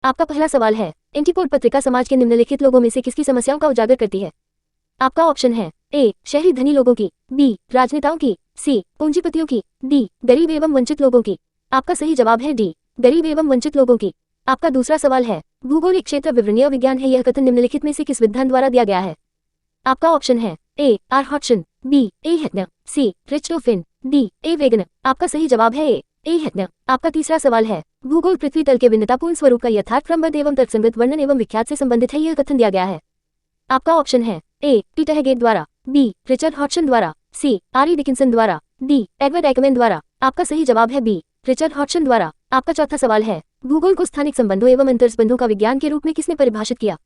आपका पहला सवाल है, एंटीपोड पत्रिका समाज के निम्नलिखित लोगों में से किसकी समस्याओं का उजागर करती है? आपका ऑप्शन है ए शहरी धनी लोगों की, बी राजनेताओं की, सी पूंजीपतियों की, डी गरीब एवं वंचित लोगों की। आपका सही जवाब है डी गरीब एवं वंचित लोगों की। आपका दूसरा सवाल है, भूगोलिक क्षेत्र विवरणीय विज्ञान है, यह कथन निम्नलिखित में से किस विद्वान द्वारा दिया गया है? आपका ऑप्शन है A R Hartshorne, B A Hettner, C Richthofen, D A Wegener. आपका सही जवाब है ए हेटनर। आपका तीसरा सवाल है, भूगोल पृथ्वी तल के भिन्नतापूर्ण स्वरूप का यथार्थ क्रमबद्ध एवं तर्कसंगत वर्णन एवं विख्यात से संबंधित है, यह कथन दिया गया है। आपका ऑप्शन है ए पीटर हेगेट द्वारा, बी रिचर्ड हॉटसन द्वारा, सी आर डिकिंसन द्वारा, डी एडवर्ड एकमैन द्वारा। आपका सही जवाब है बी रिचर्ड हॉटसन द्वारा। आपका चौथा सवाल है, भूगोल को स्थानिक संबंधों एवं अंतर्संबंधों का विज्ञान के रूप में किसने परिभाषित किया?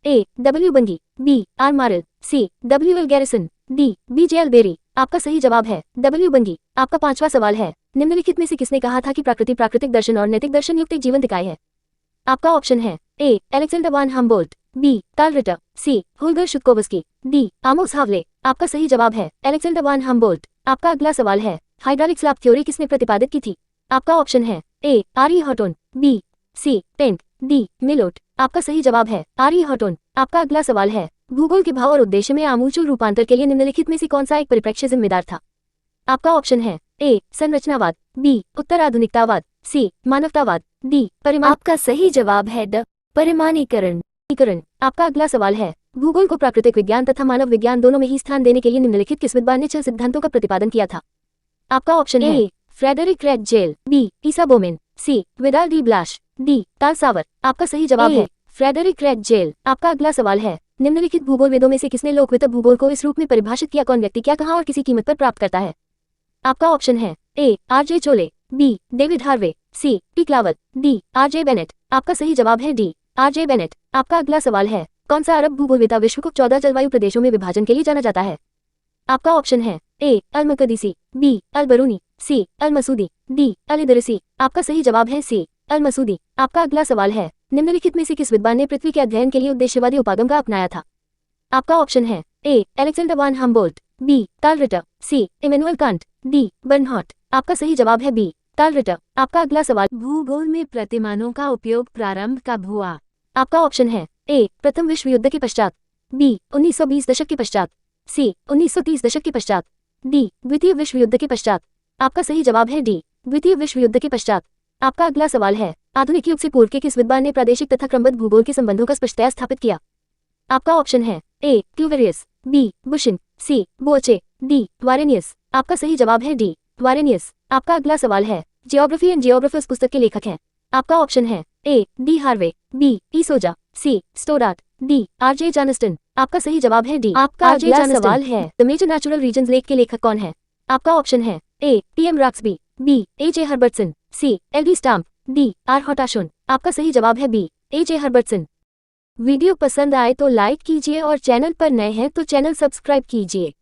A W Bunge, B R Morrill, C W L Garrison, D B J L Berry. आपका सही जवाब है डब्ल्यू बंगी। आपका पांचवा सवाल है, निम्नलिखित में से किसने कहा था कि प्रकृति प्राकृतिक दर्शन और नैतिक दर्शन युक्त एक जीवन दिखाई है? आपका ऑप्शन है A Alexander von Humboldt, B Carl Ritter, C Holger Schutkowski, D Amos Hawley. आपका सही जवाब है अलेक्जेंडर वान हम्बोल्ट। आपका अगला सवाल है, हाइड्रोलिक स्लैब थ्योरी किसने प्रतिपादित की थी? आपका ऑप्शन है A R E Horton, B C Tent, D Millot. आपका सही जवाब है आर ई हॉटन। आपका अगला सवाल है, भूगोल के भाव और उद्देश्य में आमूलचूल रूपांतर के लिए निम्नलिखित में से कौन सा एक परिप्रेक्ष्य जिम्मेदार था? आपका ऑप्शन है ए संरचनावाद, बी उत्तराधुनिकतावाद, सी मानवतावाद, डी परिमाण। आपका सही जवाब है ड परिमाणीकरण। आपका अगला सवाल है, भूगोल को प्राकृतिक विज्ञान तथा मानव विज्ञान दोनों में ही स्थान देने के लिए निम्नलिखित किस विद्वान ने 6 सिद्धांतों का प्रतिपादन किया था? आपका ऑप्शन है Friedrich Ratzel, B Isaiah Bowman, C Vidal de Blache, D Carl Sauer. आपका सही जवाब है फ्रेडरिक रेडजेल। आपका अगला सवाल है, निम्नलिखित भूगोल वेदों में से किसने लोकवित्त भूगोल को इस रूप में परिभाषित किया? कौन व्यक्ति क्या कहाँ और किसी कीमत पर प्राप्त करता है? आपका ऑप्शन है A R J Chorley, B David Harvey, C T Claval, D R J Bennett. आपका सही जवाब है डी आर जे बेनेट। आपका अगला सवाल है, कौन सा अरब भूगोलवेत्ता विश्व को 14 जलवायु प्रदेशों में विभाजन के लिए जाना जाता है? आपका ऑप्शन है ए अल मकदीसी, बी अल बरूनी, सी अल मसूदी, डी अल इदरिसी। आपका सही जवाब है सी अल मसूदी। आपका अगला सवाल है, निम्नलिखित में से किस विद्वान ने पृथ्वी के अध्ययन के लिए उद्देश्यवादी उपागम का अपनाया था? आपका ऑप्शन है A Alexander von Humboldt, B Carl Ritter, C Immanuel Kant, D Bernhardt. आपका सही जवाब है बी कार्ल रिटर। आपका अगला सवाल, भूगोल में प्रतिमानों का उपयोग प्रारंभ कब हुआ? आपका ऑप्शन है ए प्रथम विश्व युद्ध के पश्चात, बी 1920 दशक के पश्चात, सी 1930 दशक के पश्चात, डी द्वितीय विश्व युद्ध के पश्चात। आपका सही जवाब है डी द्वितीय विश्व युद्ध के पश्चात। आपका अगला सवाल है, आधुनिक युग से पूर्व के किस विद्वान ने प्रादेशिक तथा क्रमबद्ध भूगोल के संबंधों का स्पष्टतया स्थापित किया? आपका ऑप्शन है ए क्यूवेरियस, बी बुशिन, सी बोचे, डी वारेनियस। आपका सही जवाब है डी वारेनियस। आपका अगला सवाल है, जियोग्राफी एंड जियोग्राफर्स पुस्तक के लेखक हैं? आपका ऑप्शन है A D Harvey, B E Soja, C स्टोडार्ट, D R जे जानस्टन। आपका सही जवाब है डी। आपका अगला सवाल है, द मेजर नेचुरल रीजन्स लेख के लेखक कौन है? आपका ऑप्शन है A T M Roxby, B A J Herbertson, C L D Stamp, D R Hartshorne. आपका सही जवाब है B A J Herbertson. Video पसंद आए तो लाइक कीजिए और चैनल पर नए हैं तो चैनल सब्सक्राइब कीजिए।